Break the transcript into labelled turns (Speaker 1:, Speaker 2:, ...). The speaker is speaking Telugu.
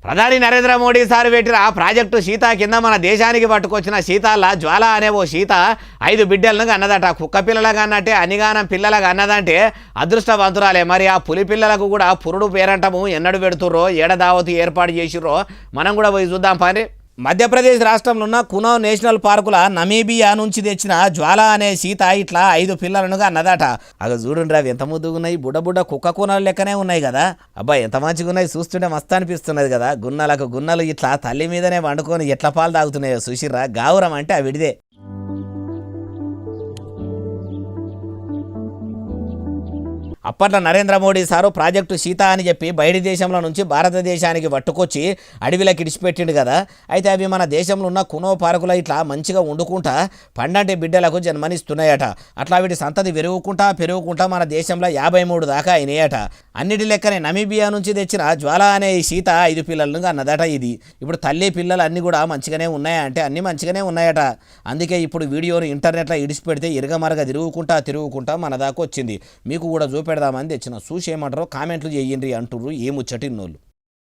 Speaker 1: ప్రధాని నరేంద్ర మోడీ సార్ పెట్టిన ప్రాజెక్టు సీత కింద మన దేశానికి పట్టుకొచ్చిన సీతాల జ్వాల అనే ఓ సీత 5 బిడ్డలను అన్నదట. కుక్క పిల్లలకు అన్నట్టే అనిగానం పిల్లలకు అన్నదంటే అదృష్టవంతురాలే. మరి ఆ పులి పిల్లలకు కూడా పురుడు పేరంటము ఎన్నడు పెడుతుర్రో ఏడదావతి ఏర్పాటు చేసిర్రో మనం కూడా పోయి చూద్దాం పని. మధ్యప్రదేశ్ రాష్ట్రంలో ఉన్న కునో నేషనల్ పార్కుల నమీబియా నుంచి తెచ్చిన జ్వాల అనే సీత ఇట్లా 5 పిల్లలను అన్నదట. అవి చూడండి అవి ఎంత ముద్దుగున్నాయి, బుడ్డ కుక్క కూనలు లెక్కనే ఉన్నాయి కదా. అబ్బాయి ఎంత మంచిగా ఉన్నాయి, చూస్తుంటే మస్తు అనిపిస్తున్నది కదా. గున్నలకు గున్నలు ఇట్లా తల్లి మీదనే వండుకొని ఎట్లా పాలు తాగుతున్నాయో చూసిర్రా. గావురం అంటే ఆ విడిదే. అప్పట్లో నరేంద్ర మోడీ సారు ప్రాజెక్టు సీత అని చెప్పి బయటి దేశంలో నుంచి భారతదేశానికి పట్టుకొచ్చి అడవిలోకి ఇడిచిపెట్టిండు కదా. అయితే అవి మన దేశంలో ఉన్న కునో పార్కులో ఇట్లా మంచిగా వండుకుంటా పండంటి బిడ్డలకు జన్మనిస్తున్నాయట. అట్లా వీటి సంతతి పెరుగుకుంటా మన దేశంలో 53 దాకా అయినాయట. అన్నిటి లెక్కనే నమీబియా నుంచి తెచ్చిన జ్వాల అనే ఈ సీత 5 పిల్లలను అన్నదట. ఇది ఇప్పుడు తల్లి పిల్లలు అన్నీ కూడా మంచిగానే ఉన్నాయా అంటే అన్నీ మంచిగానే ఉన్నాయట. అందుకే ఇప్పుడు వీడియోను ఇంటర్నెట్లో ఇడిచిపెడితే ఇరగమరగ తిరుగుకుంటా మన దాకా వచ్చింది. మీకు కూడా చూపెడదామని తెచ్చిన. చూసి ఏమంటారో కామెంట్లు చేయండి అంటుర్రు ఏ ముచ్చటిన్నోళ్ళు.